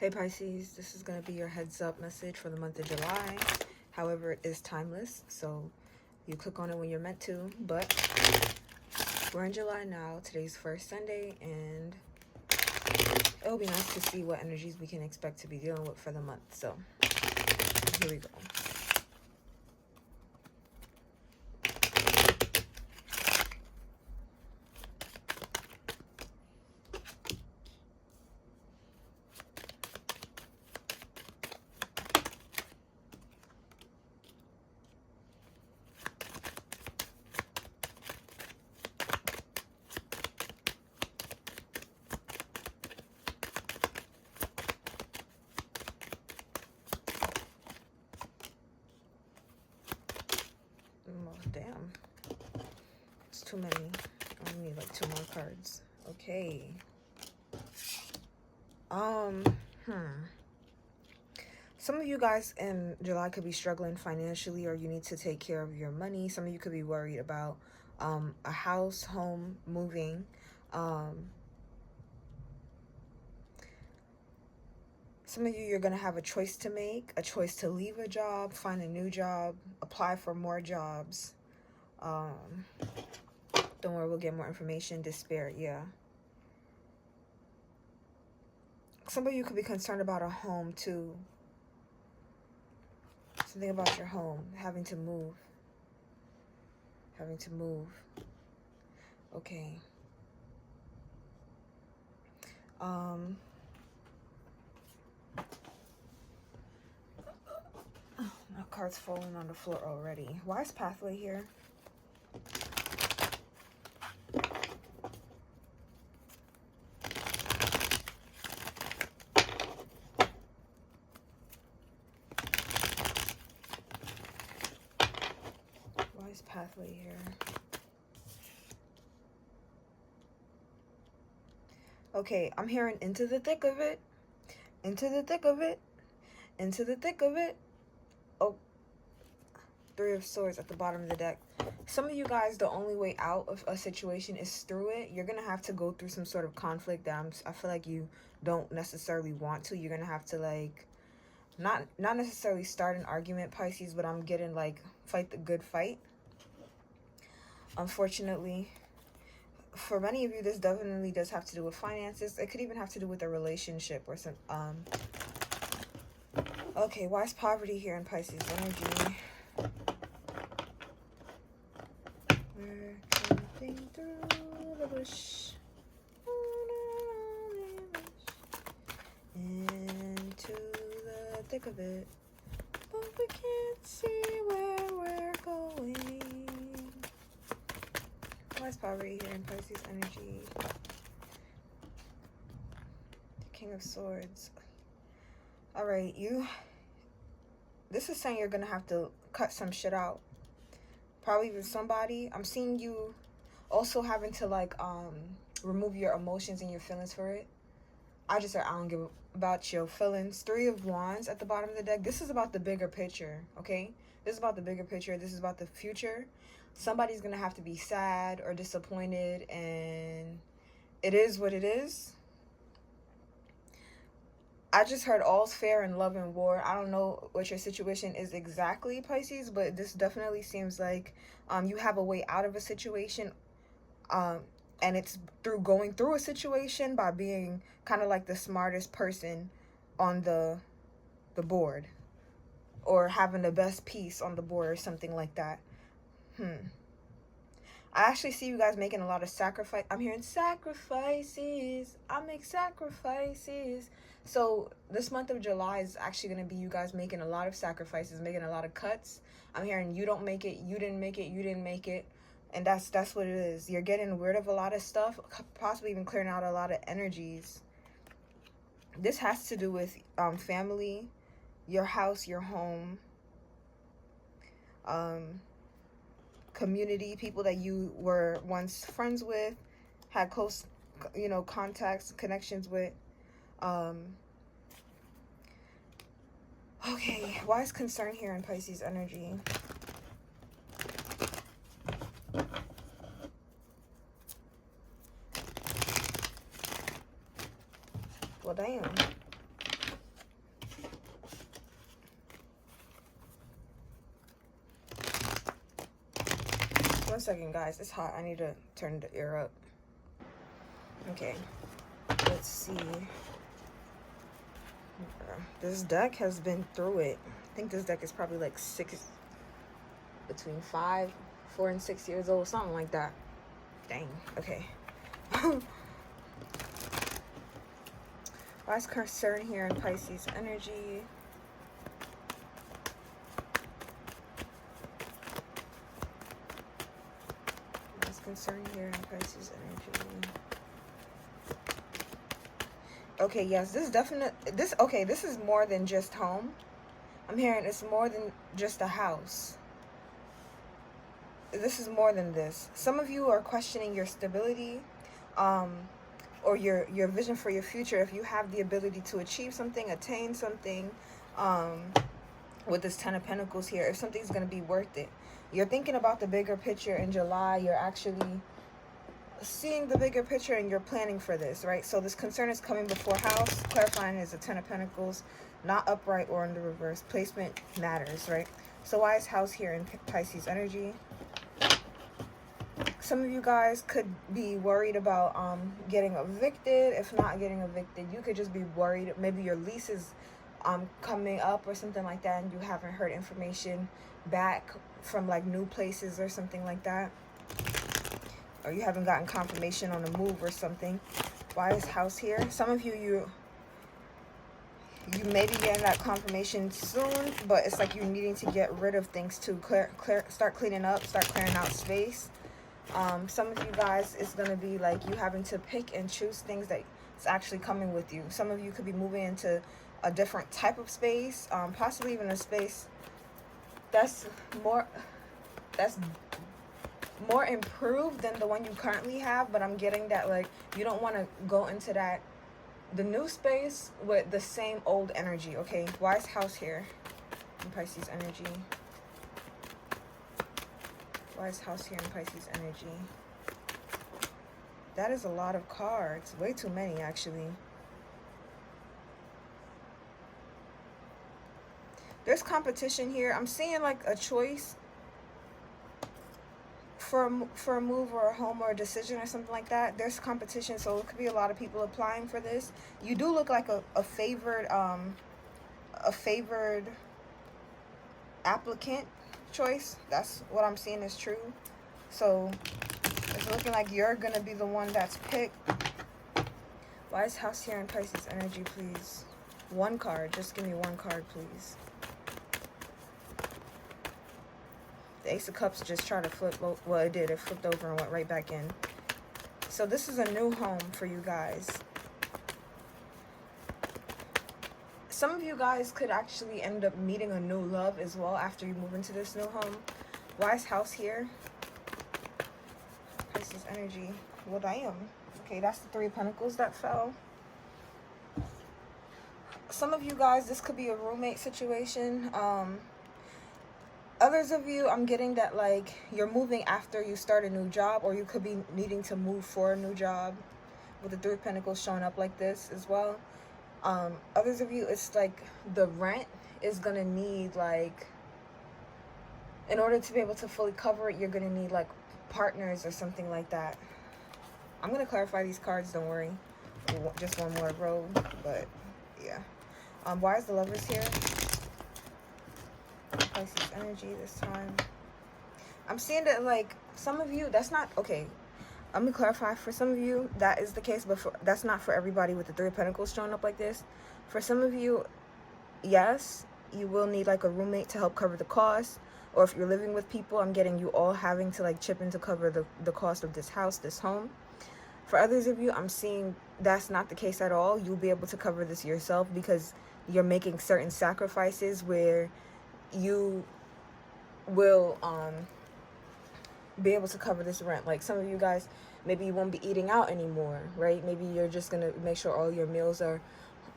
Hey Pisces, this is going to be your heads up message for the month of July. However, it is timeless, so you click on it when you're meant to. But we're in July now. Today's first Sunday, and it'll be nice to see what energies we can expect to be dealing with for the month. So here we go. Oh, damn. It's too many. I only need like 2 more cards. Okay. Some of you guys in July could be struggling financially, or you need to take care of your money. Some of you could be worried about a house, home, moving. Some of you, you're going to have a choice to make, a choice to leave a job, find a new job, apply for more jobs. Don't worry, we'll get more information. Despair, yeah. Some of you could be concerned about a home too. Something about your home, having to move. Okay. My card's falling on the floor already. Why is Pathway here? Why is Pathway here? Okay, I'm hearing into the thick of it. Into the thick of it. Into the thick of it. Oh, 3 of Swords at the bottom of the deck. Some of you guys, the only way out of a situation is through it. You're going to have to go through some sort of conflict that I feel like you don't necessarily want to. You're going to have to, like, not necessarily start an argument, Pisces, but I'm getting, like, fight the good fight. Unfortunately, for many of you, this definitely does have to do with finances. It could even have to do with a relationship or some, okay, why is poverty here in Pisces energy? We're jumping through the bush, into the thick of it, but we can't see where we're going. Why is poverty here in Pisces energy? The King of Swords. All right, this is saying you're gonna have to cut some shit out. Probably with somebody. I'm seeing you also having to, like, remove your emotions and your feelings for it. I just said I don't give about your feelings. 3 of Wands at the bottom of the deck. This is about the bigger picture, okay? This is about the bigger picture. This is about the future. Somebody's gonna have to be sad or disappointed, and it is what it is. I just heard all's fair in love and war. I don't know what your situation is exactly, Pisces, but this definitely seems like you have a way out of a situation, and it's through going through a situation by being kind of like the smartest person on the board, or having the best piece on the board or something like that. I actually see you guys making a lot of sacrifice. I'm hearing sacrifices. I make sacrifices. So this month of July is actually going to be you guys making a lot of sacrifices, making a lot of cuts. I'm hearing you don't make it, you didn't make it, you didn't make it. And that's what it is. You're getting rid of a lot of stuff, possibly even clearing out a lot of energies. This has to do with family, your house, your home, community, people that you were once friends with, had close, contacts, connections with. Okay, why is concern here in Pisces energy? Well, damn. 1 second, guys. It's hot. I need to turn the air up. Okay. Let's see. This deck has been through it. I think this deck is probably like between 4 and 6 years old, something like that. Dang. Okay. What's concern here in Pisces energy? What's concern here in Pisces energy? Okay, yes, this is more than just home. I'm hearing it's more than just a house. This is more than this. Some of you are questioning your stability, or your vision for your future. If you have the ability to achieve something, attain something, with this 10 of Pentacles here, if something's going to be worth it. You're thinking about the bigger picture in July. You're actually seeing the bigger picture and you're planning for this, right? So this concern is coming before house. Clarifying is a 10 of Pentacles, not upright or in the reverse. Placement matters, right? So why is house here in Pisces energy? Some of you guys could be worried about getting evicted. If not getting evicted, you could just be worried. Maybe your lease is coming up or something like that, and you haven't heard information back from like new places or something like that. Or you haven't gotten confirmation on a move or something. Why is house here? Some of you may be getting that confirmation soon, but it's like you're needing to get rid of things to start cleaning up, start clearing out space. Some of you guys, it's going to be like you having to pick and choose things that is actually coming with you. Some of you could be moving into a different type of space, possibly even a space that's more improved than the one you currently have. But I'm getting that like you don't want to go into the new space with the same old energy. Okay, why is house here in Pisces energy? Why is house here in Pisces energy? That is a lot of cards. Way too many, actually. There's competition here. I'm seeing like a choice for a move or a home or a decision or something like that. There's competition, so it could be a lot of people applying for this. You do look like a favored applicant choice. That's what I'm seeing is true. So it's looking like you're gonna be the one that's picked. Why is house here in Pisces energy, please? One card. Just give me one card, please. The Ace of Cups just tried to flip. Well, it did. It flipped over and went right back in. So this is a new home for you guys. Some of you guys could actually end up meeting a new love as well after you move into this new home. Why is house here? Pisces energy. Well, damn. Okay, that's the 3 of Pentacles that fell. Some of you guys, this could be a roommate situation. Others of you, I'm getting that like you're moving after you start a new job, or you could be needing to move for a new job with the 3 of Pentacles showing up like this as well. Others of you, it's like the rent is going to need like, in order to be able to fully cover it, you're going to need like partners or something like that. I'm going to clarify these cards, don't worry. Just one more row, but yeah. Why is the Lovers here? Pisces energy this time. I'm seeing that like some of you, that's not okay. Let me clarify. For some of you, that is the case, but that's not for everybody with the 3 of Pentacles showing up like this. For some of you, yes, you will need like a roommate to help cover the cost. Or if you're living with people, I'm getting you all having to like chip in to cover the cost of this house, this home. For others of you, I'm seeing that's not the case at all. You'll be able to cover this yourself because you're making certain sacrifices where you will be able to cover this rent. Like some of you guys, maybe you won't be eating out anymore, right? Maybe you're just gonna make sure all your meals are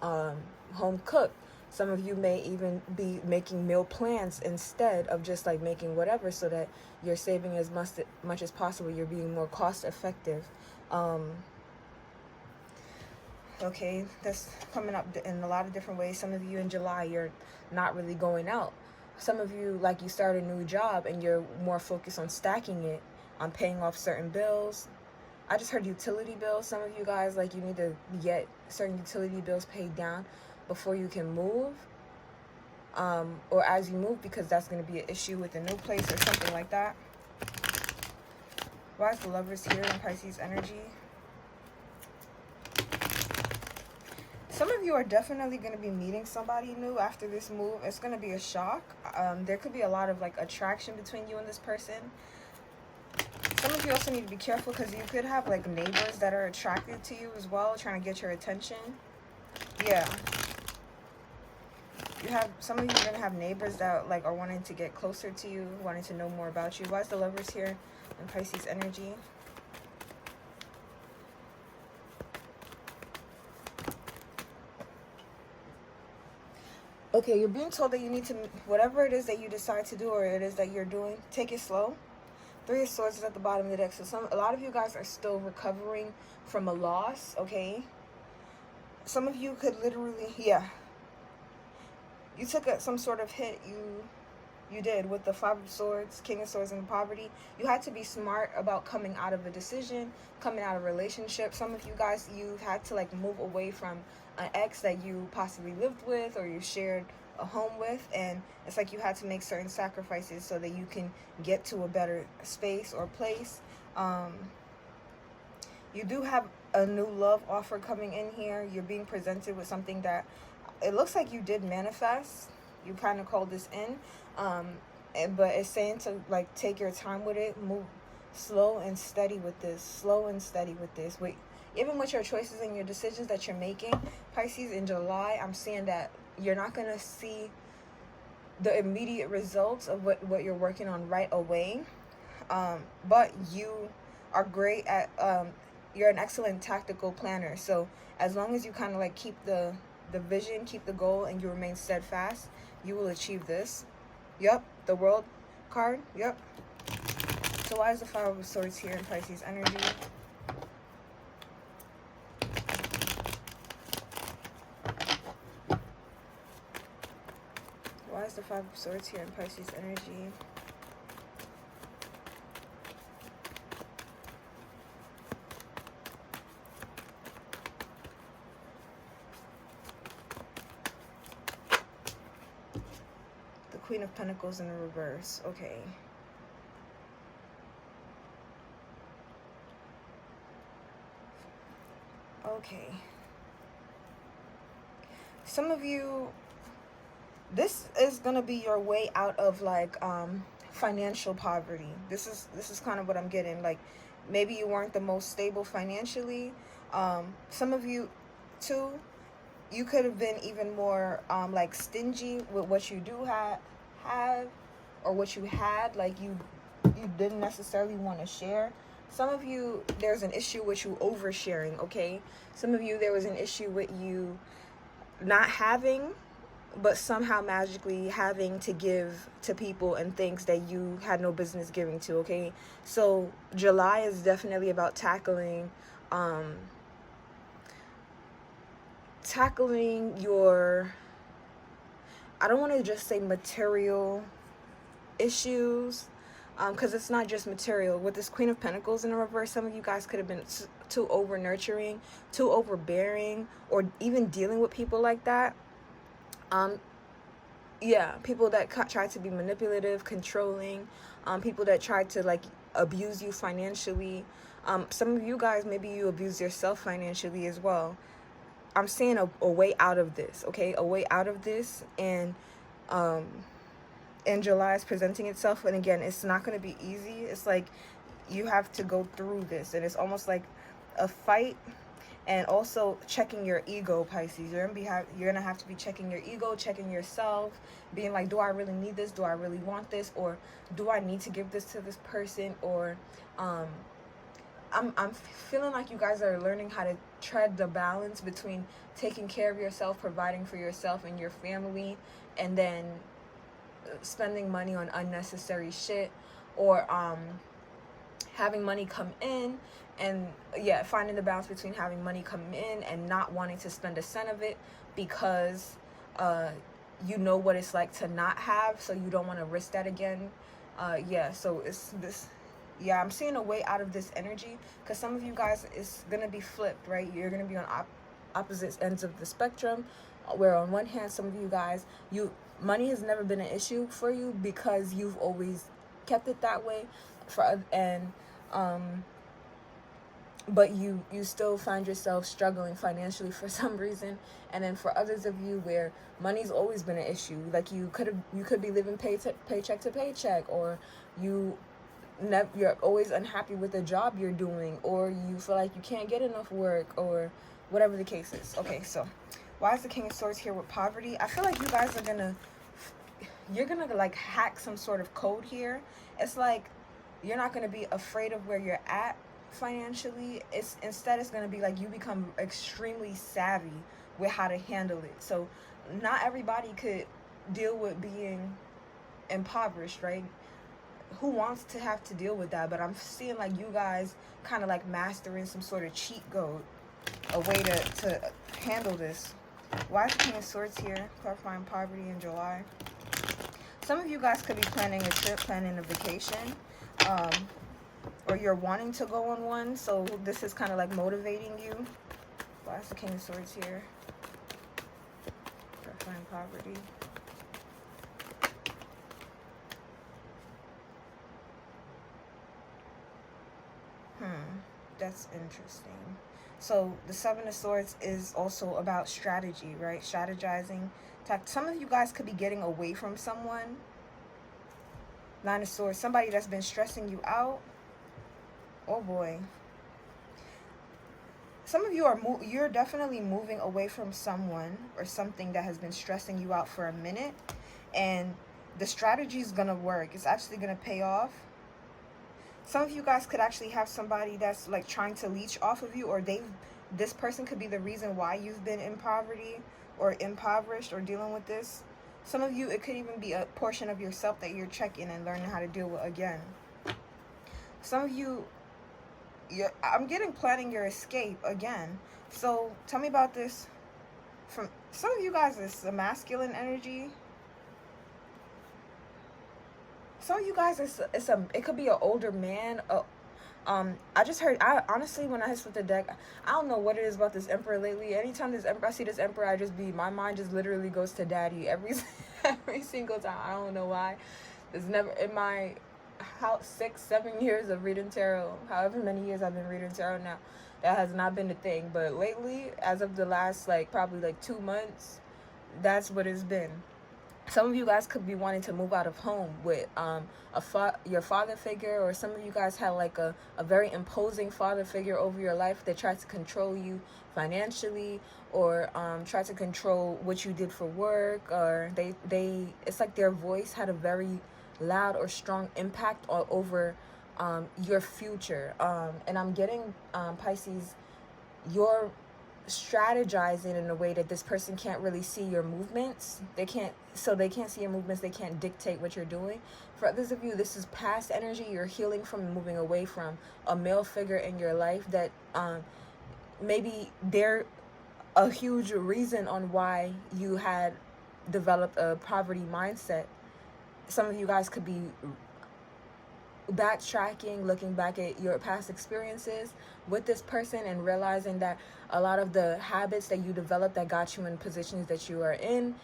home cooked. Some of you may even be making meal plans instead of just like making whatever, so that you're saving as much as possible. You're being more cost effective. Okay, that's coming up in a lot of different ways. Some of you in July, you're not really going out. Some of you, like, you start a new job and you're more focused on stacking it on paying off certain bills. I just heard utility bills. Some of you guys, like, you need to get certain utility bills paid down before you can move, or as you move, because that's going to be an issue with a new place or something like that. Why is the Lovers here in Pisces energy? Some of you are definitely going to be meeting somebody new after this move. It's going to be a shock. There could be a lot of, like, attraction between you and this person. Some of you also need to be careful because you could have, like, neighbors that are attracted to you as well, trying to get your attention. Yeah. Some of you are going to have neighbors that, like, are wanting to get closer to you, wanting to know more about you. Why is the Lovers here in Pisces energy? Okay, you're being told that you need to, whatever it is that you decide to do or it is that you're doing, take it slow. Three of Swords is at the bottom of the deck. So a lot of you guys are still recovering from a loss, okay? Some of you could literally, yeah. You took some sort of hit. You did with the Five of Swords, King of Swords, and poverty. You had to be smart about coming out of a decision, coming out of a relationship. Some of you guys, you had to, like, move away from an ex that you possibly lived with or you shared a home with, and it's like you had to make certain sacrifices so that you can get to a better space or place. You do have a new love offer coming in here. You're being presented with something that it looks like you did manifest. You kind of called this in, but it's saying to, like, take your time with it, move slow and steady with this, slow and steady with this. Wait, even with your choices and your decisions that you're making, Pisces, in July, I'm seeing that you're not going to see the immediate results of what you're working on right away, but you are great at, you're an excellent tactical planner. So as long as you kind of, like, keep the vision, keep the goal, and you remain steadfast, you will achieve this. Yep, the World card. Yep. So why is the Five of Swords here in Pisces energy? Why is the Five of Swords here in Pisces energy? The Queen of Pentacles in the reverse. Okay. Okay. Some of you, this is gonna be your way out of, like, financial poverty. This is kind of what I'm getting. Like, maybe you weren't the most stable financially. Some of you too, you could have been even more like stingy with what you do have or what you had. Like, you didn't necessarily want to share. Some of you, there's an issue with you oversharing, okay? Some of you, there was an issue with you not having, but somehow magically having to give to people and things that you had no business giving to, okay? So July is definitely about tackling your, I don't want to just say material issues, because it's not just material. With this Queen of Pentacles in the reverse, some of you guys could have been too over nurturing, too overbearing, or even dealing with people like that. Yeah, people that try to be manipulative, controlling, people that try to, like, abuse you financially. Some of you guys, maybe you abuse yourself financially as well. I'm seeing a way out of this, okay? A way out of this, and July is presenting itself. And again, it's not going to be easy. It's like you have to go through this, and it's almost like a fight. And also checking your ego, Pisces. You're gonna have to be checking your ego, checking yourself, being like, do I really need this? Do I really want this? Or do I need to give this to this person? Or I'm feeling like you guys are learning how to tread the balance between taking care of yourself, providing for yourself and your family, and then spending money on unnecessary shit, or having money come in, and yeah, finding the balance between having money come in and not wanting to spend a cent of it, because you know what it's like to not have, so you don't want to risk that again. Yeah, so it's this, Yeah, I'm seeing a way out of this energy, because some of you guys, it's going to be flipped, right? You're going to be on opposite ends of the spectrum, where on one hand, some of you guys, money has never been an issue for you because you've always kept it that way, but you still find yourself struggling financially for some reason. And then for others of you, where money's always been an issue, like you could be living paycheck to paycheck, or you're always unhappy with the job you're doing, or you feel like you can't get enough work, or whatever the case is. Okay, so why is the King of Swords here with poverty? I feel like you guys are you're gonna like hack some sort of code here. It's like you're not gonna be afraid of where you're at financially. Instead it's going to be like you become extremely savvy with how to handle it. So not everybody could deal with being impoverished, right? Who wants to have to deal with that? But I'm seeing like you guys kind of like mastering some sort of cheat code, a way to handle this. Why is the King of Swords here? Clarifying poverty in July. Some of you guys could be planning a trip, planning a vacation, or you're wanting to go on one, so this is kind of like motivating you. Why is the King of Swords here? Clarifying poverty. That's interesting. So the Seven of Swords is also about strategy, right? Strategizing. Some of you guys could be getting away from someone. Nine of Swords, somebody that's been stressing you out. Oh boy. Some of you you're definitely moving away from someone or something that has been stressing you out for a minute, and the strategy is gonna work. It's actually gonna pay off. Some of you guys could actually have somebody that's like trying to leech off of you, or this person could be the reason why you've been in poverty or impoverished or dealing with this. Some of you, it could even be a portion of yourself that you're checking and learning how to deal with again. Some of you, I'm getting planning your escape again. So tell me about this. From some of you guys, it's a masculine energy. Some of you guys, it could be an older man. I just heard. Honestly, when I hit with the deck, I don't know what it is about this Emperor lately. Anytime I see this Emperor, my mind just literally goes to Daddy every single time. I don't know why. There's never in my 6-7 years of reading tarot, however many years I've been reading tarot now, that has not been a thing. But lately, as of the last probably 2 months, that's what it's been. Some of you guys could be wanting to move out of home with your father figure, or some of you guys had like a very imposing father figure over your life that tried to control you financially, or tried to control what you did for work, or it's like their voice had a very loud or strong impact over your future. And I'm getting, Pisces, you're strategizing in a way that this person can't really see your movements. They can't see your movements. They can't dictate what you're doing. For others of you, this is past energy. You're healing from moving away from a male figure in your life that maybe they're a huge reason on why you had developed a poverty mindset. Some of you guys could be backtracking, looking back at your past experiences with this person and realizing that a lot of the habits that you developed that got you in positions that you are in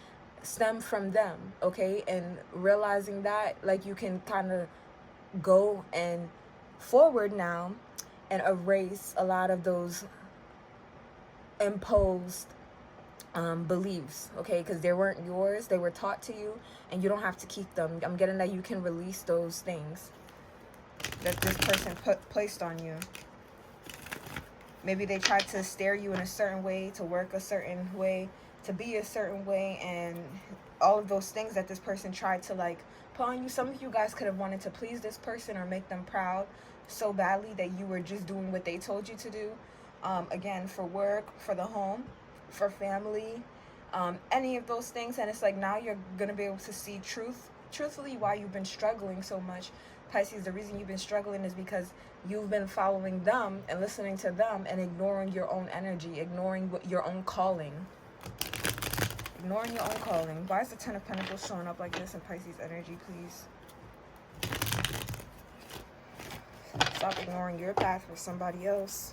stem from them, okay? And realizing that, like, you can kind of go and forward now and erase a lot of those imposed beliefs, okay? Because they weren't yours, they were taught to you, and you don't have to keep them. I'm getting that you can release those things that this person placed on you. Maybe they tried to steer you in a certain way, to work a certain way, to be a certain way, and all of those things that this person tried to put on you. Some of you guys could have wanted to please this person or make them proud so badly that you were just doing what they told you to do. Again, for work, for the home, for family, any of those things. And it's like now you're going to be able to see truthfully why you've been struggling so much. Pisces, the reason you've been struggling is because you've been following them and listening to them and ignoring your own energy, ignoring your own calling. Ignoring your own calling. Why is the Ten of Pentacles showing up like this in Pisces energy, please? Stop ignoring your path for somebody else.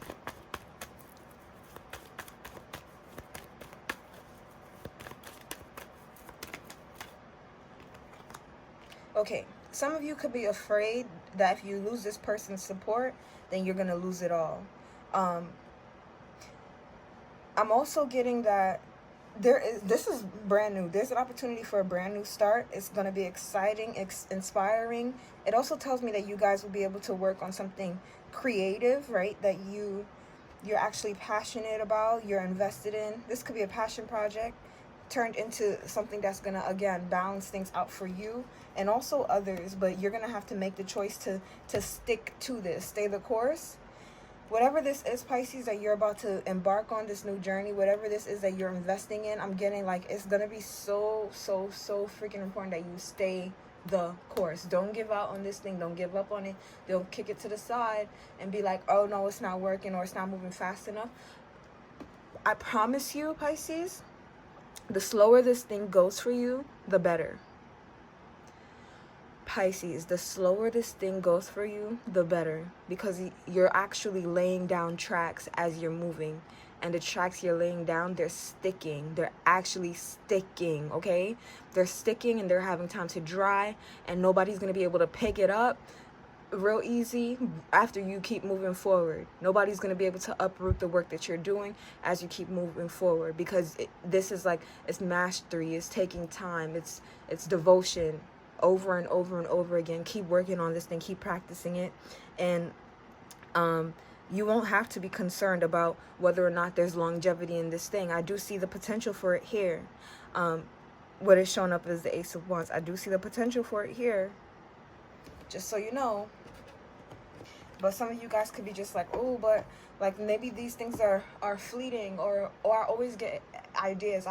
Okay, some of you could be afraid that if you lose this person's support, then you're going to lose it all. I'm also getting that this is brand new. There's an opportunity for a brand new start. It's going to be exciting, inspiring. It also tells me that you guys will be able to work on something creative, right? That you're actually passionate about, you're invested in. This could be a passion project turned into something that's going to, again, balance things out for you and also others. But you're going to have to make the choice to stick to this, stay the course. Whatever this is, Pisces, that you're about to embark on, this new journey, whatever this is that you're investing in, I'm getting like it's going to be so freaking important that you stay the course. Don't give out on this thing. Don't give up on it. They'll kick it to the side and be like, oh, no, it's not working or it's not moving fast enough. I promise you, Pisces, the slower this thing goes for you, the better. Pisces, the slower this thing goes for you, the better, because you're actually laying down tracks as you're moving, and the tracks you're laying down, they're sticking. They're actually sticking, okay? They're sticking and they're having time to dry, and nobody's going to be able to pick it up real easy after you keep moving forward. Nobody's going to be able to uproot the work that you're doing as you keep moving forward, because this is like, it's mastery, it's taking time, it's devotion. Over and over and over again. Keep working on this thing, keep practicing it, and you won't have to be concerned about whether or not there's longevity in this thing. I do see the potential for it here. What is showing up is the Ace of Wands. I do see the potential for it here, just so you know. But some of you guys could be just like, oh, but like maybe these things are fleeting, or I always get ideas.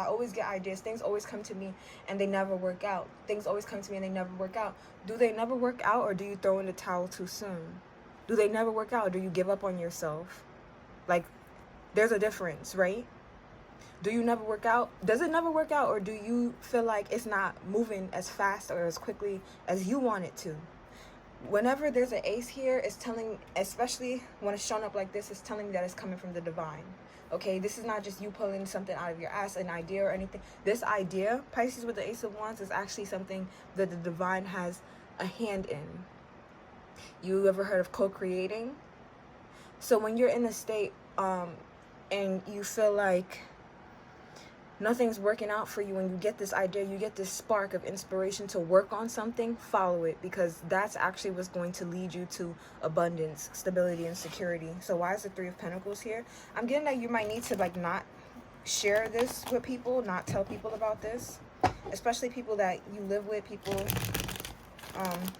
Things always come to me and they never work out. Things always come to me and they never work out. Do they never work out, or do you throw in the towel too soon? Do they never work out, or do you give up on yourself? Like, there's a difference, right? Do you never work out? Does it never work out, or do you feel like it's not moving as fast or as quickly as you want it to? Whenever there's an ace here, it's telling, especially when it's shown up like this, it's telling me that it's coming from the divine. Okay, this is not just you pulling something out of your ass, an idea or anything. This idea, Pisces, with the Ace of Wands, is actually something that the divine has a hand in. You ever heard of co-creating? So when you're in a state and you feel like nothing's working out for you, and you get this idea, you get this spark of inspiration to work on something, follow it, because that's actually what's going to lead you to abundance, stability, and security. So why is the Three of Pentacles here? I'm getting that you might need to like not share this with people, not tell people about this, especially people that you live with, people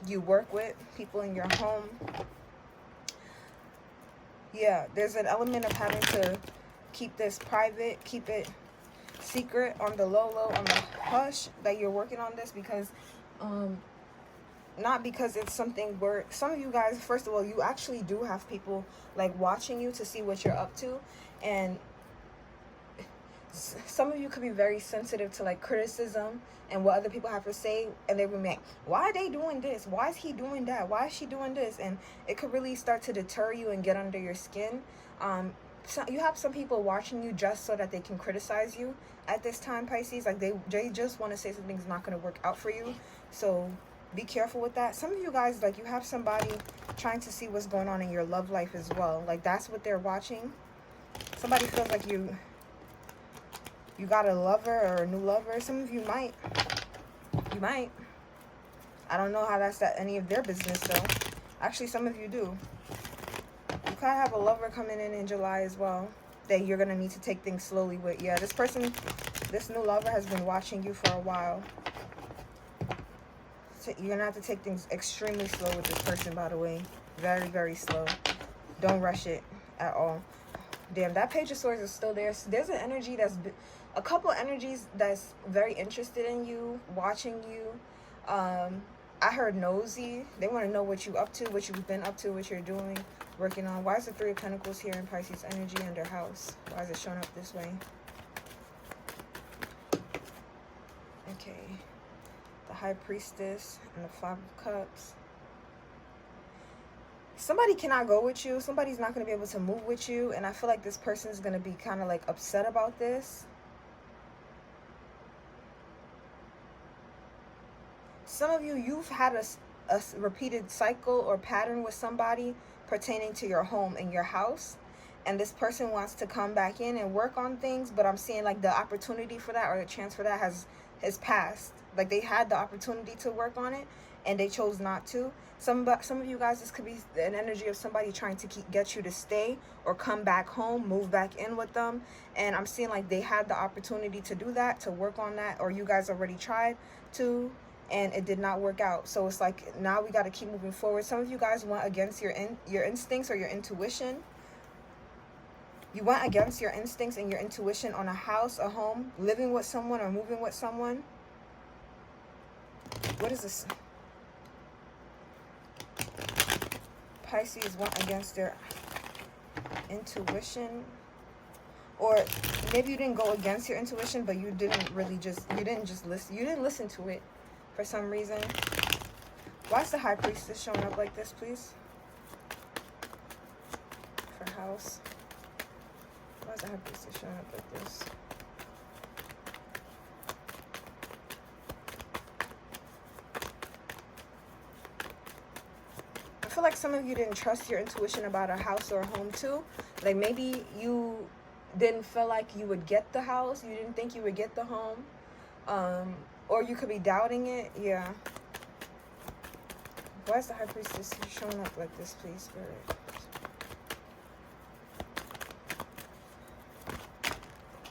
you work with, people in your home. Yeah, there's an element of having to keep this private, keep it secret, on the low, on the hush, that you're working on this, because not because it's something where some of you guys, first of all, you actually do have people like watching you to see what you're up to, and some of you could be very sensitive to like criticism and what other people have to say, and they will be like, why are they doing this? Why is he doing that? Why is she doing this? And it could really start to deter you and get under your skin. So you have some people watching you just so that they can criticize you at this time, Pisces. Like they just want to say something's not going to work out for you. So be careful with that. Some of you guys, like, you have somebody trying to see what's going on in your love life as well. Like that's what they're watching. Somebody feels like you got a lover or a new lover. Some of you might. You might. I don't know how that's any of their business though. Actually, some of you do. You kind of have a lover coming in July as well that you're going to need to take things slowly with. Yeah, this person, this new lover has been watching you for a while. So you're going to have to take things extremely slow with this person, by the way. Very, very slow. Don't rush it at all. Damn, that Page of Swords is still there. So there's an energy that's, a couple energies that's very interested in you, watching you. I heard nosy. They want to know what you up to, what you've been up to, what you're doing, working on. Why is the Three of Pentacles here in Pisces energy under house? Why is it showing up this way? Okay. The High Priestess and the Five of Cups. somebody cannot go with you. Somebody's not going to be able to move with you. And I feel like this person is going to be kind of like upset about this. Some of you, you've had a repeated cycle or pattern with somebody pertaining to your home and your house. And this person wants to come back in and work on things. But I'm seeing like the opportunity for that, or the chance for that has passed. Like they had the opportunity to work on it and they chose not to. Some of you guys, this could be an energy of somebody trying to get you to stay or come back home, move back in with them. And I'm seeing like they had the opportunity to do that, to work on that, or you guys already tried to, and it did not work out. So it's like now we got to keep moving forward. Some of you guys went against your instincts or your intuition. You went against your instincts and your intuition on a house, a home, living with someone or moving with someone. What is this? Pisces went against their intuition. Or maybe you didn't go against your intuition, but you didn't just listen. You didn't listen to it for some reason. Why is the High Priestess showing up like this, please? For house. Why is the High Priestess showing up like this? I feel like some of you didn't trust your intuition about a house or a home too. Like maybe you didn't feel like you would get the house. You didn't think you would get the home. Or you could be doubting it. Yeah. Why is the High Priestess showing up like this, please, Spirit?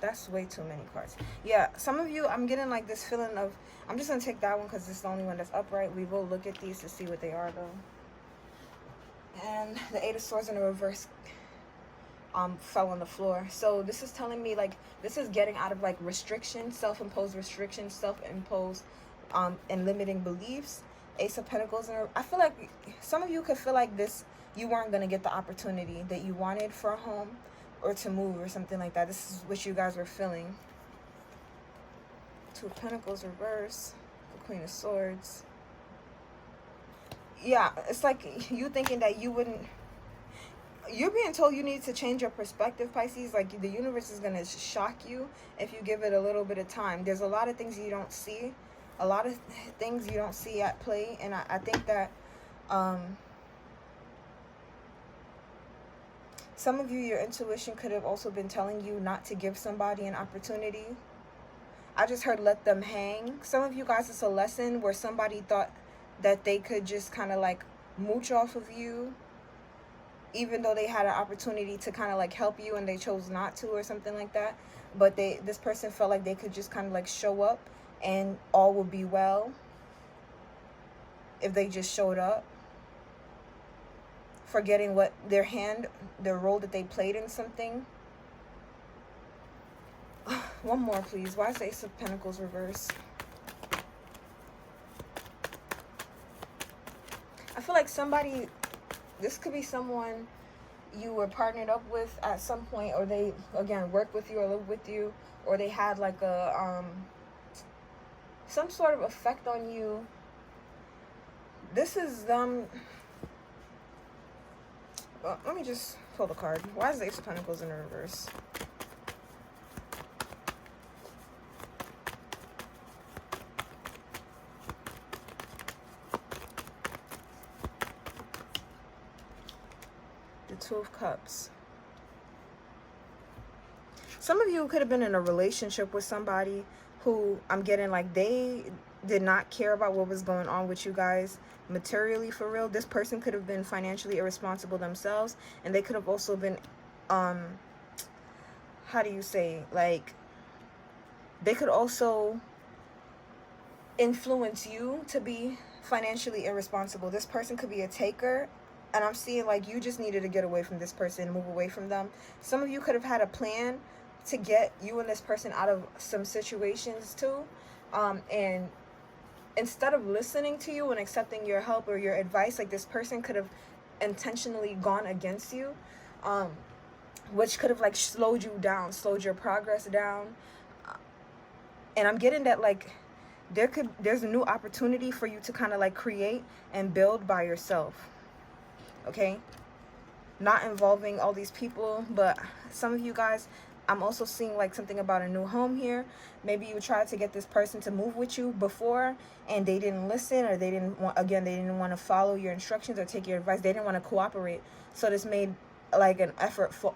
That's way too many cards. Yeah, some of you, I'm getting like this feeling of, I'm just going to take that one because it's the only one that's upright. We will look at these to see what they are, though. And the Eight of Swords in the reverse fell on the floor. So this is telling me like this is getting out of like restrictions, self-imposed restrictions, self-imposed and limiting beliefs. Ace of Pentacles. And I feel like some of you could feel like this, you weren't going to get the opportunity that you wanted for a home or to move or something like that. This is what you guys were feeling. Two of Pentacles reverse. The Queen of Swords. Yeah, it's like you thinking that you wouldn't. You're being told you need to change your perspective, Pisces. Like the universe is going to shock you if you give it a little bit of time. There's a lot of things you don't see. A lot of things you don't see at play. And I think that some of you, your intuition could have also been telling you not to give somebody an opportunity. I just heard let them hang. Some of you guys, it's a lesson where somebody thought that they could just kind of like mooch off of you, even though they had an opportunity to kind of like help you and they chose not to or something like that. But this person felt like they could just kind of like show up and all would be well if they just showed up, forgetting what their role that they played in something. One more, please. Why is the Ace of Pentacles reverse? I feel like somebody, this could be someone you were partnered up with at some point, or they, again, work with you or live with you, or they had like a, some sort of effect on you. This is them. Well, let me just pull the card. Why is the Ace of Pentacles in the reverse? The Two of Cups. Some of you could have been in a relationship with somebody who I'm getting like they did not care about what was going on with you guys materially, for real. This person could have been financially irresponsible themselves, and they could have also been how do you say, like they could also influence you to be financially irresponsible. This person could be a taker, and I'm seeing like you just needed to get away from this person, move away from them. Some of you could have had a plan to get you and this person out of some situations too, and instead of listening to you and accepting your help or your advice, like this person could have intentionally gone against you, which could have like slowed you down, slowed your progress down. And I'm getting that like there's a new opportunity for you to kind of like create and build by yourself. okay? Not involving all these people, but some of you guys, I'm also seeing like something about a new home here. Maybe you tried to get this person to move with you before and they didn't listen, or they didn't want, again, they didn't want to follow your instructions or take your advice. They didn't want to cooperate. So this made like an effort for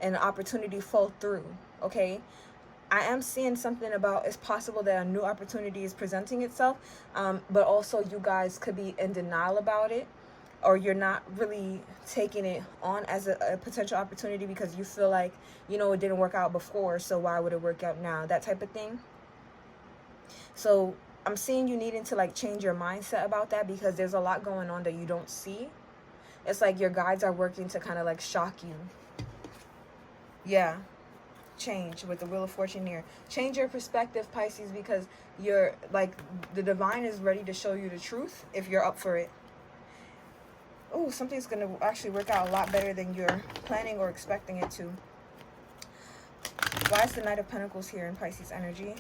an opportunity fall through, okay? I am seeing something about it's possible that a new opportunity is presenting itself, but also you guys could be in denial about it, or you're not really taking it on as a potential opportunity because you feel like, you know, it didn't work out before, so why would it work out now? That type of thing. So I'm seeing you needing to like change your mindset about that, because there's a lot going on that you don't see. It's like your guides are working to kind of like shock you. Yeah. Change with the Wheel of Fortune here. Change your perspective, Pisces, because you're like, the divine is ready to show you the truth if you're up for it. Oh, something's going to actually work out a lot better than you're planning or expecting it to. Why is the Knight of Pentacles here in Pisces energy?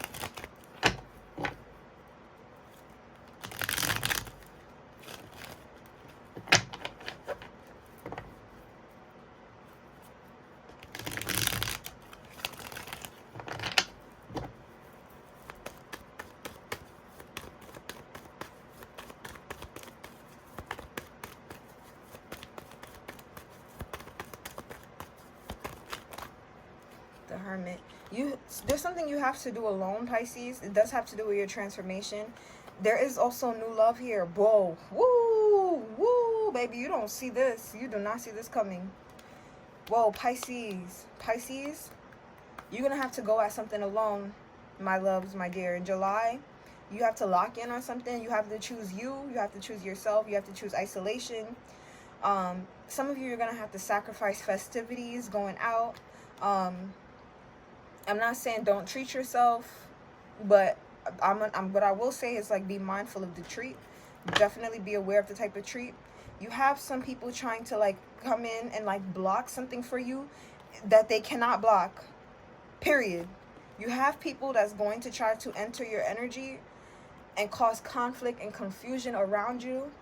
The Hermit. There's something you have to do alone, Pisces. It does have to do with your transformation. There is also new love here. Whoa. Woo. Woo. Baby, you don't see this. You do not see this coming. Whoa, Pisces. Pisces, you're going to have to go at something alone, my loves, my dear. In July, you have to lock in on something. You have to choose you. You have to choose yourself. You have to choose isolation. Some of you are going to have to sacrifice festivities, going out. I'm not saying don't treat yourself, but what I will say is like, be mindful of the treat. Definitely be aware of the type of treat. You have some people trying to like come in and like block something for you that they cannot block. Period. You have people that's going to try to enter your energy and cause conflict and confusion around you,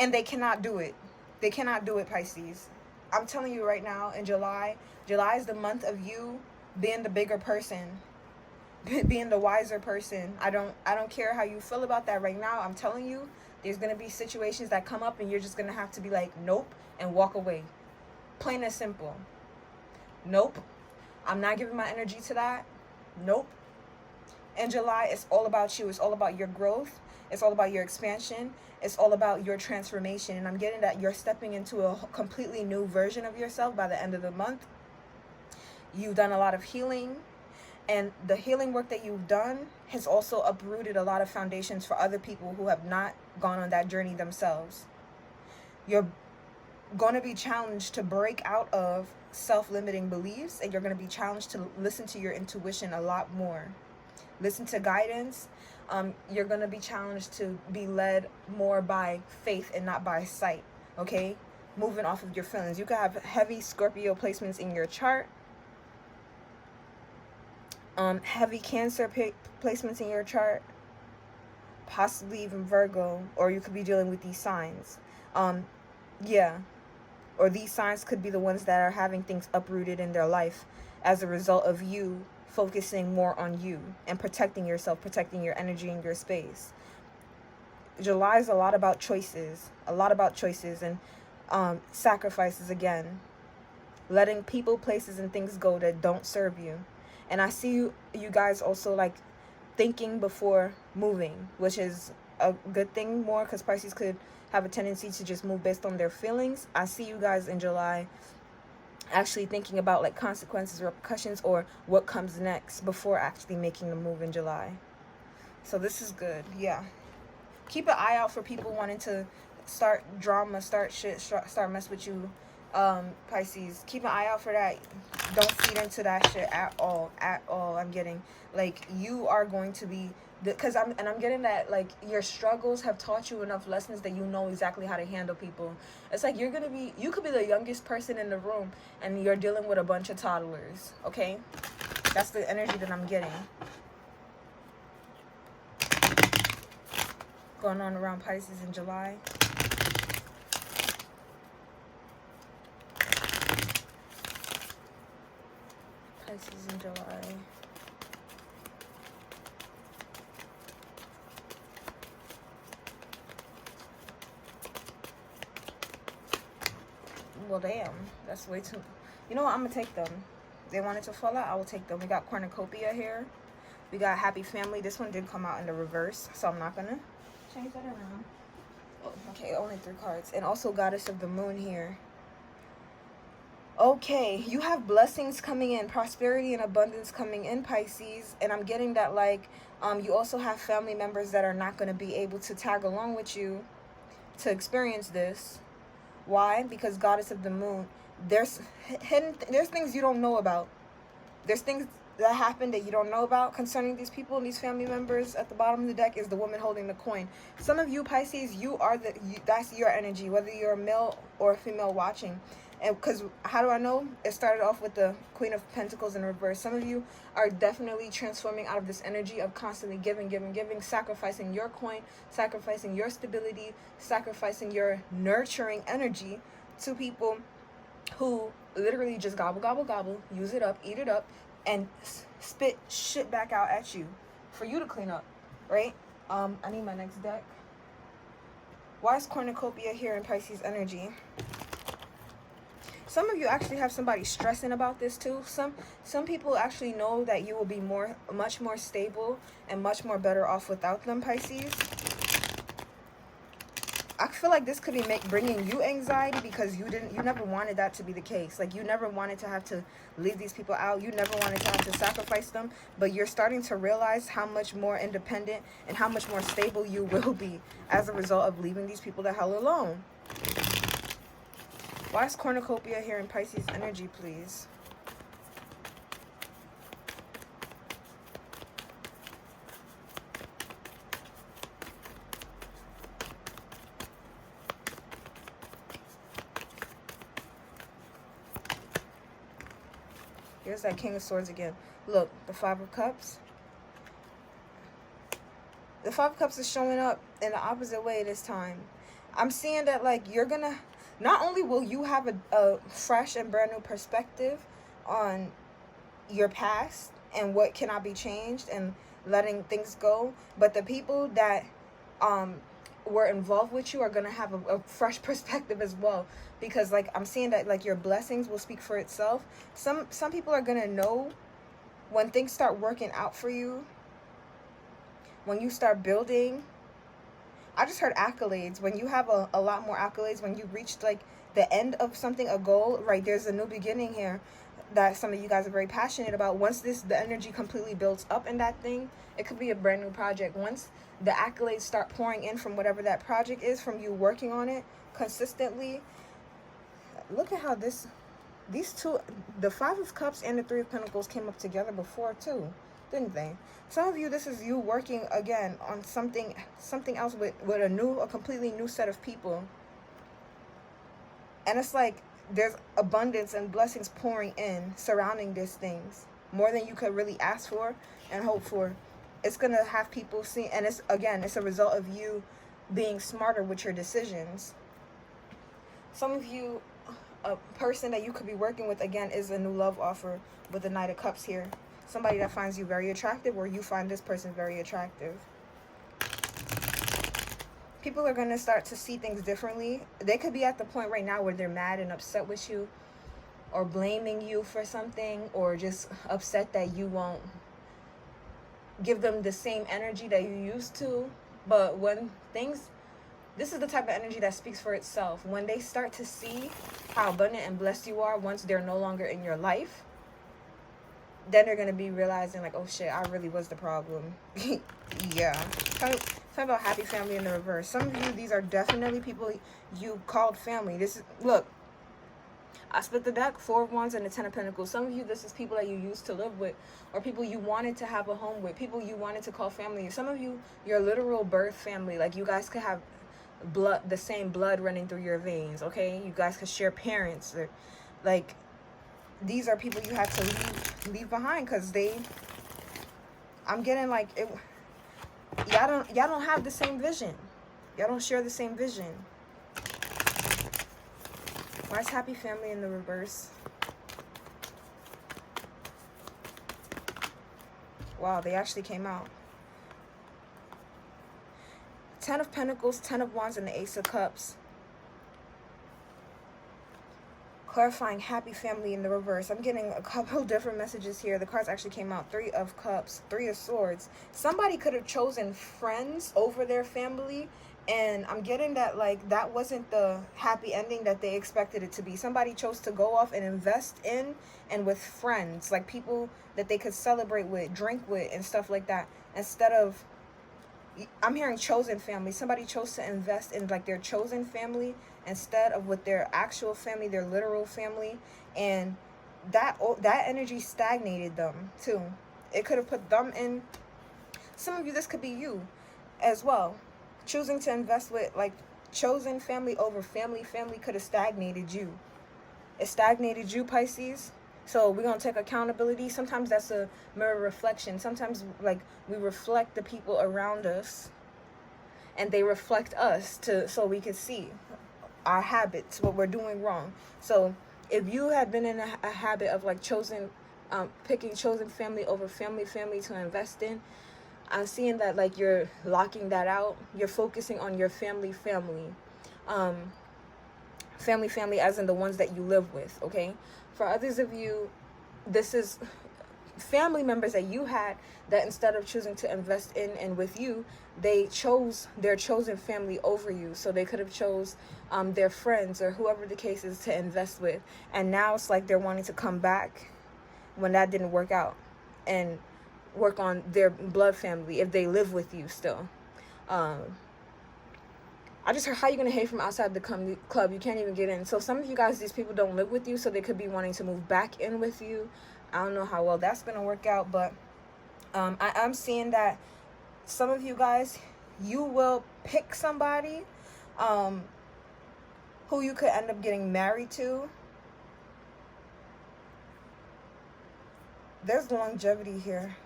and they cannot do it. They cannot do it, Pisces. I'm telling you right now, in July is the month of you being the bigger person, being the wiser person. I don't care how you feel about that right now. I'm telling you, there's going to be situations that come up and you're just going to have to be like, nope, and walk away. Plain and simple. Nope. I'm not giving my energy to that. Nope. In July, it's all about you. It's all about your growth. It's all about your expansion. It's all about your transformation. And I'm getting that you're stepping into a completely new version of yourself by the end of the month. You've done a lot of healing. And the healing work that you've done has also uprooted a lot of foundations for other people who have not gone on that journey themselves. You're going to be challenged to break out of self-limiting beliefs, and you're going to be challenged to listen to your intuition a lot more. Listen to guidance. You're going to be challenged to be led more by faith and not by sight, okay? Moving off of your feelings. You could have heavy Scorpio placements in your chart. Heavy Cancer placements in your chart, possibly even Virgo, or you could be dealing with these signs. Yeah, or these signs could be the ones that are having things uprooted in their life as a result of you focusing more on you and protecting yourself, protecting your energy and your space. July is a lot about choices, and sacrifices again, letting people, places, and things go that don't serve you. And I see you guys also like thinking before moving, which is a good thing more, because Pisces could have a tendency to just move based on their feelings. I see you guys in July actually thinking about like consequences, repercussions, or what comes next before actually making the move in July. So this is good. Yeah. Keep an eye out for people wanting to start drama, start shit, start mess with you. Pisces, keep an eye out for that. Don't feed into that shit at all. I'm getting like you are going to be, because I'm getting that like your struggles have taught you enough lessons that you know exactly how to handle people. It's like you could be the youngest person in the room and you're dealing with a bunch of toddlers. Okay, that's the energy that I'm getting going on around Pisces in July. Pisces in July. Well, damn. That's way too... You know what? I'm going to take them. They wanted to fall out. I will take them. We got cornucopia here. We got happy family. This one did come out in the reverse, so I'm not going to change that around. Oh, okay, only 3 cards. And also goddess of the moon here. Okay, you have blessings coming in, prosperity and abundance coming in, Pisces. And I'm getting that, like, you also have family members that are not going to be able to tag along with you to experience this. Why? Because goddess of the moon, there's things you don't know about. There's things that happen that you don't know about concerning these people and these family members. At the bottom of the deck is the woman holding the coin. Some of you, Pisces, that's your energy, whether you're a male or a female watching. And because how do I know? It started off with the Queen of Pentacles in reverse. Some of you are definitely transforming out of this energy of constantly giving, sacrificing your coin, sacrificing your stability, sacrificing your nurturing energy to people who literally just gobble, gobble, gobble, use it up, eat it up, and spit shit back out at you for you to clean up, right? I need my next deck. Why is cornucopia here in Pisces energy? Some of you actually have somebody stressing about this too. Some people actually know that you will be much more stable and much more better off without them, Pisces. I feel like this could be bringing you anxiety because you never wanted that to be the case. Like, you never wanted to have to leave these people out. You never wanted to have to sacrifice them. But you're starting to realize how much more independent and how much more stable you will be as a result of leaving these people the hell alone. Why is cornucopia here in Pisces energy, please? Here's that King of Swords again. Look, the 5 of Cups. The 5 of Cups is showing up in the opposite way this time. I'm seeing that, like, you're gonna... Not only will you have a fresh and brand new perspective on your past and what cannot be changed and letting things go, but the people that were involved with you are going to have a fresh perspective as well. Because, like, I'm seeing that, like, your blessings will speak for itself. Some people are going to know when things start working out for you, when you start building. I just heard accolades. When you have a lot more accolades, when you reached, like, the end of something, a goal, right, there's a new beginning here that some of you guys are very passionate about. Once the energy completely builds up in that thing, it could be a brand new project. Once the accolades start pouring in from whatever that project is, from you working on it consistently, look at how these two, the 5 of Cups and the 3 of Pentacles, came up together before too, didn't they? Some of you, this is you working again on something else with a completely new set of people. And it's like there's abundance and blessings pouring in surrounding these things, more than you could really ask for and hope for. It's going to have people see, and it's a result of you being smarter with your decisions. Some of you, a person that you could be working with, again, is a new love offer with the Knight of Cups here. Somebody that finds you very attractive, or you find this person very attractive. People are going to start to see things differently. They could be at the point right now where they're mad and upset with you, or blaming you for something, or just upset that you won't give them the same energy that you used to. But when this is the type of energy that speaks for itself. When they start to see how abundant and blessed you are once they're no longer in your life, then they're going to be realizing, like, oh shit, I really was the problem. Yeah. Talk about happy family in the reverse. Some of you, these are definitely people you called family. Look, I split the deck, 4 of Wands and the 10 of Pentacles. Some of you, this is people that you used to live with, or people you wanted to have a home with, people you wanted to call family. Some of you, your literal birth family, like, you guys could have the same blood running through your veins, okay? You guys could share parents, or, like, these are people you had to leave behind because I'm getting, like, y'all don't have the same vision. Y'all don't share the same vision. Why is happy family in the reverse? Wow, they actually came out. 10 of Pentacles, 10 of Wands, and the Ace of Cups. Clarifying happy family in the reverse. I'm getting a couple different messages here. The cards actually came out. 3 of Cups, 3 of Swords. Somebody could have chosen friends over their family. And I'm getting that, like, that wasn't the happy ending that they expected it to be. Somebody chose to go off and invest in and with friends. Like, people that they could celebrate with, drink with, and stuff like that. Instead of, I'm hearing chosen family. Somebody chose to invest in, like, their chosen family instead of with their actual family, their literal family. And that energy stagnated them, too. It could have put them in, some of you, this could be you as well. Choosing to invest with, like, chosen family over family. Family could have stagnated you. It stagnated you, Pisces. So we're going to take accountability. Sometimes that's a mirror reflection. Sometimes, like, we reflect the people around us. And they reflect us so we can see our habits, what we're doing wrong. So if you had been in a habit of, like, picking chosen family over family to invest in, I'm seeing that, like, you're locking that out. You're focusing on your family. Family as in the ones that you live with, okay? For others of you, this is family members that you had that instead of choosing to invest in and with you, they chose their chosen family over you. So they could have chose their friends or whoever the case is to invest with. And now it's like they're wanting to come back when that didn't work out and work on their blood family if they live with you still. I just heard, how you going to hate from outside the club? You can't even get in. So some of you guys, these people don't live with you, so they could be wanting to move back in with you. I don't know how well that's going to work out, but I'm seeing that some of you guys, you will pick somebody who you could end up getting married to. There's longevity here.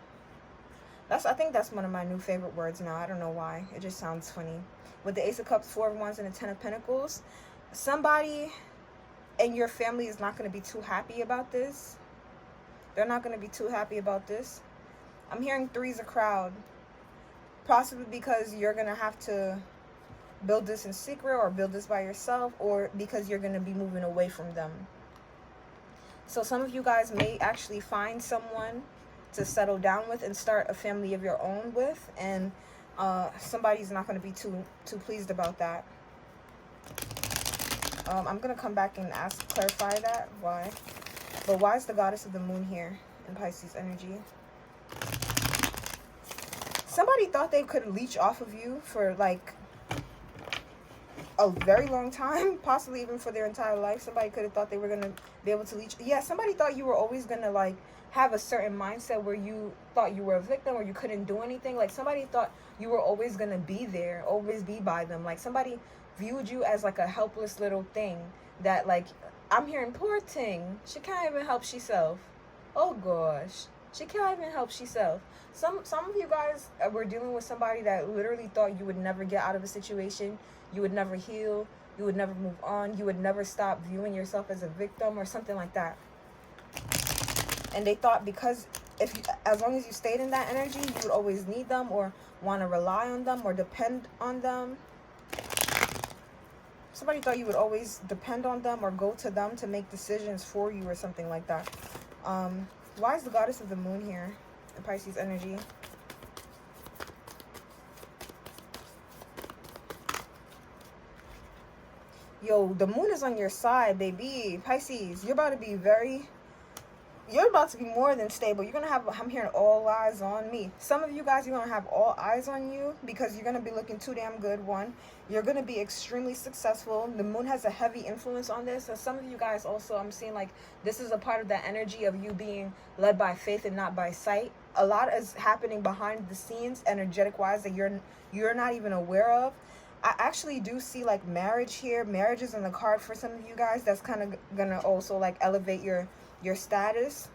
I think that's one of my new favorite words now. I don't know why. It just sounds funny. With the Ace of Cups, 4 of Wands, and the 10 of Pentacles, somebody in your family is not going to be too happy about this. They're not going to be too happy about this. I'm hearing 3's a crowd. Possibly because you're going to have to build this in secret or build this by yourself, or because you're going to be moving away from them. So some of you guys may actually find someone to settle down with and start a family of your own with, and somebody's not going to be too pleased about that. I'm going to come back and clarify that, why. But why is the Goddess of the Moon here in Pisces energy? Somebody thought they could leech off of you for, like, a very long time, possibly even for their entire life. Somebody could have thought they were going to be able to leech. Yeah, somebody thought you were always going to, like, have a certain mindset where you thought you were a victim or you couldn't do anything. Like, somebody thought you were always going to be there, always be by them. Like, somebody viewed you as, like, a helpless little thing that, like, I'm hearing, poor thing, she can't even help herself. Oh gosh, she can't even help herself. Some of you guys were dealing with somebody that literally thought you would never get out of a situation, you would never heal, you would never move on, you would never stop viewing yourself as a victim or something like that. And they thought because as long as you stayed in that energy, you would always need them or want to rely on them or depend on them. Somebody thought you would always depend on them or go to them to make decisions for you or something like that. Why is the Goddess of the Moon here in Pisces energy? Yo, the moon is on your side, baby. Pisces, you're about to be more than stable. You're going to have, I'm hearing, all eyes on me. Some of you guys, you're going to have all eyes on you because you're going to be looking too damn good. One, you're going to be extremely successful. The moon has a heavy influence on this. And some of you guys also, I'm seeing like this is a part of the energy of you being led by faith and not by sight. A lot is happening behind the scenes, energetic wise, that you're not even aware of. I actually do see like marriage here. Marriage is in the card for some of you guys. That's kind of going to also like elevate your status,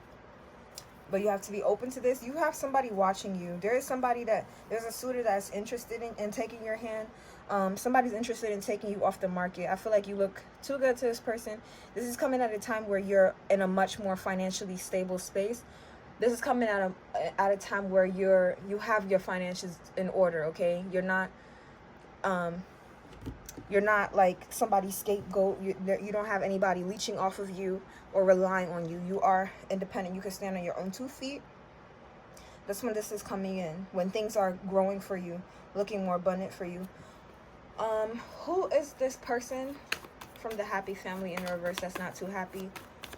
but you have to be open to this. You have somebody watching you. There's a suitor that's interested in taking your hand. Somebody's interested in taking you off the market. I feel like you look too good to this person. This is coming at a time where you're in a much more financially stable space. This is coming at a time where you have your finances in order, okay? You're not like somebody's scapegoat. You don't have anybody leeching off of you or relying on you. You are independent. You can stand on your own 2 feet. That's when this is coming in. When things are growing for you, looking more abundant for you. Who is this person from the happy family in reverse that's not too happy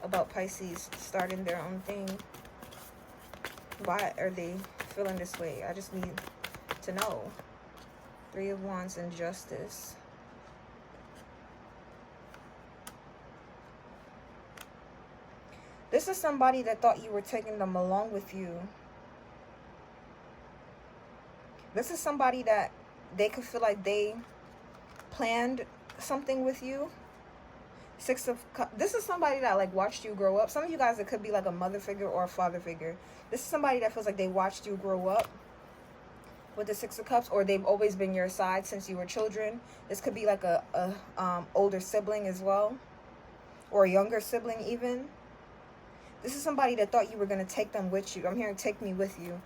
about Pisces starting their own thing? Why are they feeling this way? I just need to know. 3 of Wands and Justice. This is somebody that thought you were taking them along with you. This is somebody that they could feel like they planned something with you. 6 of Cups. This is somebody that like watched you grow up. Some of you guys, it could be like a mother figure or a father figure. This is somebody that feels like they watched you grow up with the 6 of Cups, or they've always been your side since you were children. This could be like a older sibling as well, or a younger sibling even. This is somebody that thought you were going to take them with you. I'm hearing take me with you.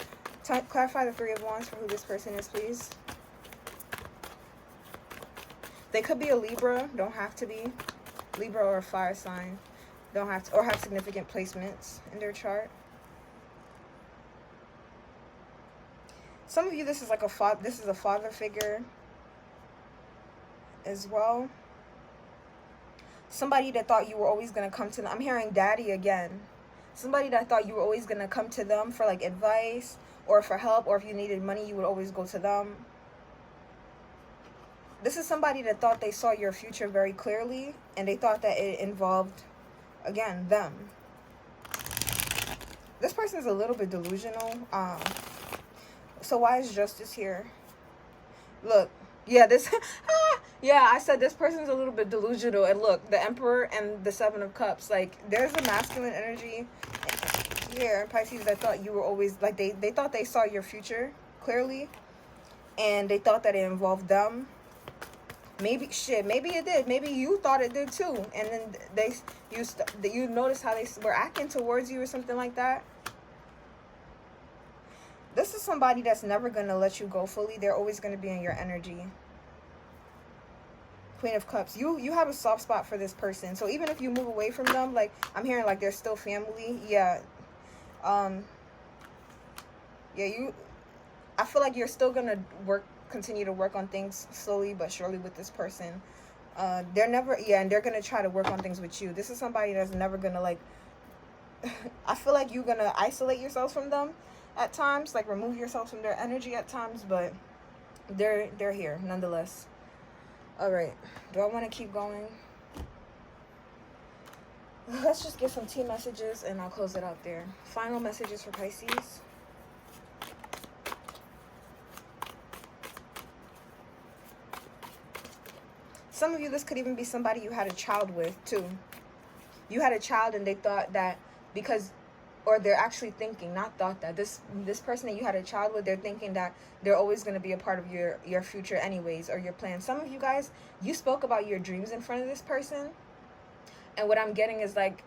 Clarify the 3 of Wands for who this person is, please. They could be a Libra, don't have to be. Libra or a fire sign. Don't have to, or have significant placements in their chart. Some of you, this is like a father figure as well. Somebody that thought you were always going to come to them. I'm hearing daddy again. Somebody that thought you were always going to come to them for like advice or for help, or if you needed money, you would always go to them. This is somebody that thought they saw your future very clearly, and they thought that it involved, again, them. This person is a little bit delusional. So why is Justice here? Look, yeah, this, yeah, I said this person's a little bit delusional. And look, the Emperor and the 7 of Cups, like, there's a masculine energy here, Pisces, that thought you were always, like, they thought they saw your future clearly, and they thought that it involved them. Maybe, maybe it did. Maybe you thought it did too. And then you noticed how they were acting towards you or something like that. This is somebody that's never going to let you go fully. They're always going to be in your energy. Queen of Cups. You have a soft spot for this person. So even if you move away from them, like, I'm hearing like they're still family. Yeah. Yeah, I feel like you're still going to continue to work on things slowly but surely with this person. They're never, yeah, and they're going to try to work on things with you. This is somebody that's never going to, like, I feel like you're going to isolate yourselves from them at times, like remove yourself from their energy at times, but they're here nonetheless. All right, do I want to keep going? Let's just get some tea messages and I'll close it out there. Final messages for Pisces. Some of you, this could even be somebody you had a child with too. You had a child and they thought that because, or they're actually thinking, not thought that, this person that you had a child with, they're thinking that they're always going to be a part of your future anyways, or your plan. Some of you guys, you spoke about your dreams in front of this person. And what I'm getting is like,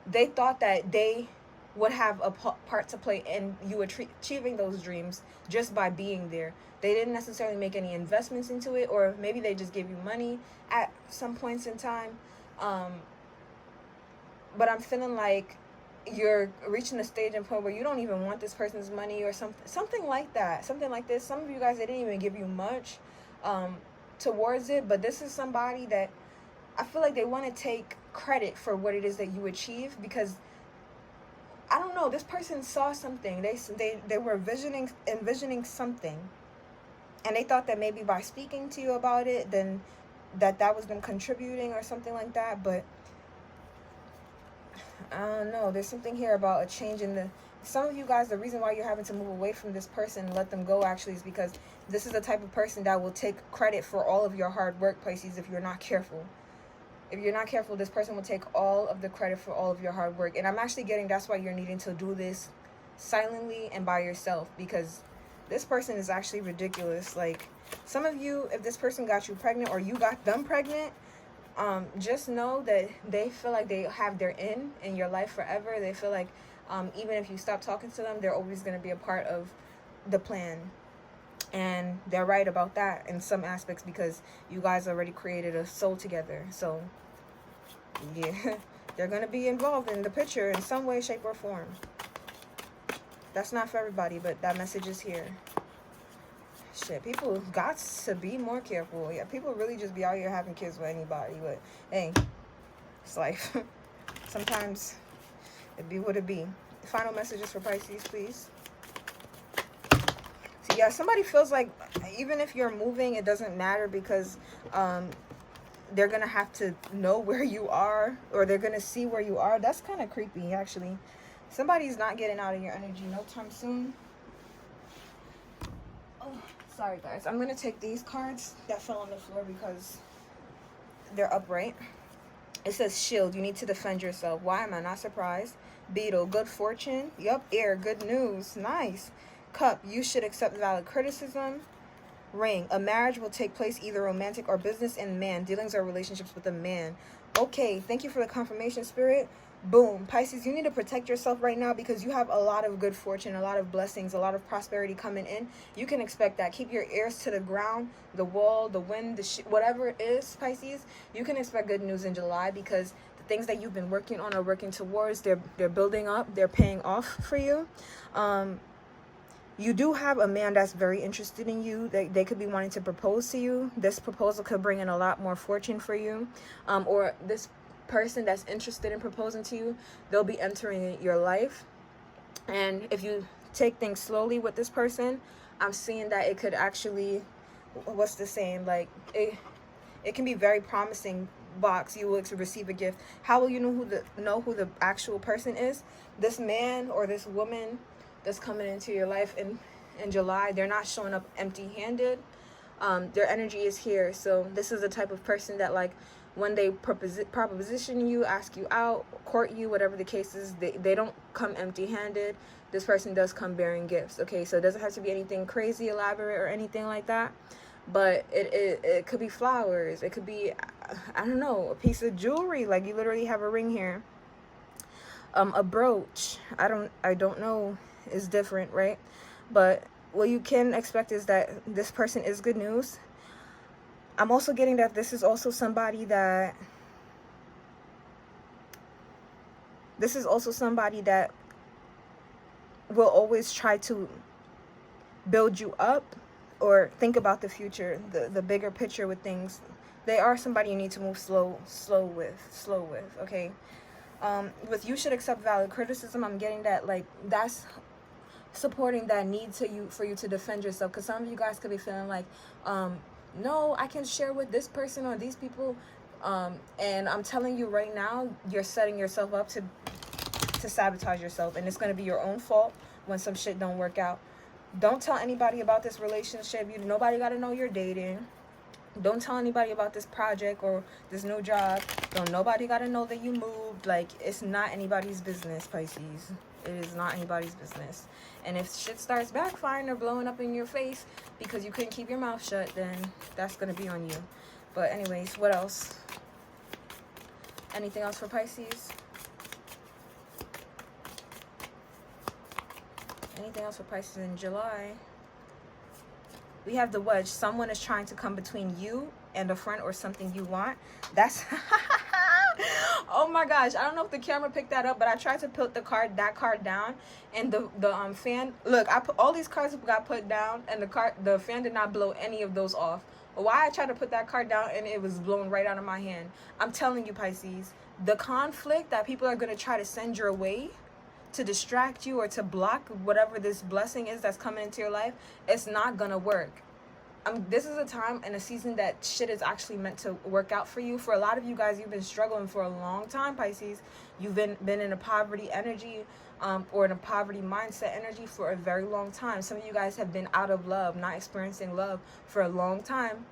they thought that they would have a part to play in you achieving those dreams just by being there. They didn't necessarily make any investments into it, or maybe they just gave you money at some points in time. But I'm feeling like you're reaching a stage and point where you don't even want this person's money or something like that. Something like this. Some of you guys, they didn't even give you much towards it, but this is somebody that I feel like they want to take credit for what it is that you achieve, because I don't know, this person saw something. They were envisioning something, and they thought that maybe by speaking to you about it, then that was them contributing or something like that. But I don't know, there's something here about a change in some of you guys, the reason why you're having to move away from this person and let them go actually is because this is the type of person that will take credit for all of your hard work, Pisces, if you're not careful. If you're not careful, this person will take all of the credit for all of your hard work. And I'm actually getting that's why you're needing to do this silently and by yourself, because this person is actually ridiculous. Like, some of you, if this person got you pregnant or you got them pregnant, just know that they feel like they have their in your life forever. They feel like Even if you stop talking to them, they're always going to be a part of the plan. And they're right about that in some aspects, because you guys already created a soul together. So yeah, they're going to be involved in the picture in some way, shape, or form. That's not for everybody, but that message is here. Shit, people got to be more careful. Yeah, people really just be out here having kids with anybody. But hey, it's life. Sometimes it be what it be. Final messages for Pisces, please. So yeah, somebody feels like even if you're moving, it doesn't matter, because they're gonna have to know where you are, or they're gonna see where you are. That's kind of creepy, actually. Somebody's not getting out of your energy no time soon. Oh, sorry guys. I'm gonna take these cards that fell on the floor because they're upright. It says shield, you need to defend yourself. Why am I not surprised? Beetle, good fortune. Yup, air, good news. Nice. Cup, you should accept valid criticism. Ring, a marriage will take place, either romantic or business. And man, dealings or relationships with a man. Okay, thank you for the confirmation, Spirit. Boom. Pisces, you need to protect yourself right now, because you have a lot of good fortune, a lot of blessings, a lot of prosperity coming in. You can expect that. Keep your ears to the ground, the wall, the wind, whatever it is, Pisces. You can expect good news in July, because the things that you've been working on or working towards, they're building up, they're paying off for you. You do have a man that's very interested in you. They could be wanting to propose to you. This proposal could bring in a lot more fortune for you. Or this person that's interested in proposing to you, they'll be entering your life. And if you take things slowly with this person, I'm seeing that it could actually, what's the saying, like it can be very promising. Box, you will receive a gift. How will you know who the actual person is? This man or this woman that's coming into your life in July, they're not showing up empty-handed. Their energy is here. So this is the type of person that, like, when they proposition you, ask you out, court you, whatever the case is, they don't come empty-handed. This person does come bearing gifts. Okay, so it doesn't have to be anything crazy elaborate or anything like that, but it could be flowers, it could be, I don't know, a piece of jewelry, like you literally have a ring here, a brooch, I don't know, is different, right? But what you can expect is that this person is good news. I'm also getting that this is also somebody that will always try to build you up or think about the future, the bigger picture with things. They are somebody you need to move slow with, okay? With you should accept valid criticism, I'm getting that, like, that's supporting that need for you to defend yourself, because some of you guys could be feeling like, no, I can share with this person or these people, and I'm telling you right now, you're setting yourself up to sabotage yourself, and it's going to be your own fault when some shit don't work out. Don't tell anybody about this relationship. Nobody got to know you're dating. Don't tell anybody about this project or this new job. Nobody got to know that you moved. Like, it's not anybody's business, Pisces. It is not anybody's business. And if shit starts backfiring or blowing up in your face because you couldn't keep your mouth shut, then that's going to be on you. But anyways, what else? Anything else for Pisces? Anything else for Pisces in July? We have the wedge. Someone is trying to come between you and a friend or something you want. That's oh my gosh, I don't know if the camera picked that up, but I tried to put that card down, and the fan, look, I put all these cards got put down, and the fan did not blow any of those off. Why I tried to put that card down and it was blown right out of my hand. I'm telling you, Pisces, the conflict that people are going to try to send your way to distract you or to block whatever this blessing is that's coming into your life, it's not gonna work. This is a time and a season that shit is actually meant to work out for you. For a lot of you guys, you've been struggling for a long time, Pisces. You've been in a poverty energy, or in a poverty mindset energy for a very long time. Some of you guys have been out of love, not experiencing love for a long time.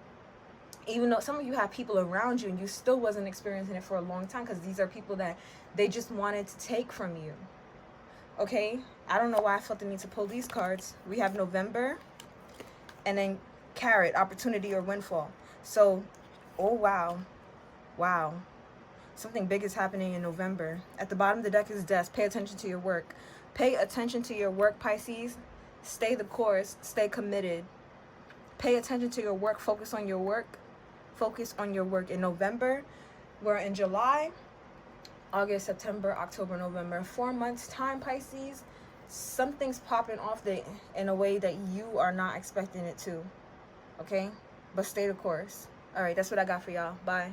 Even though some of you have people around you and you still wasn't experiencing it for a long time, because these are people that they just wanted to take from you. Okay, I don't know why I felt the need to pull these cards. We have November, and then Carrot, opportunity or windfall. So, oh wow, wow. Something big is happening in November. At the bottom of the deck is death. Pay attention to your work. Pay attention to your work, Pisces. Stay the course. Stay committed. Pay attention to your work. Focus on your work. Focus on your work. In November, we're in July, August, September, October, November. 4 months time, Pisces. Something's popping off in a way that you are not expecting it to. Okay? But stay the course. All right, that's what I got for y'all. Bye.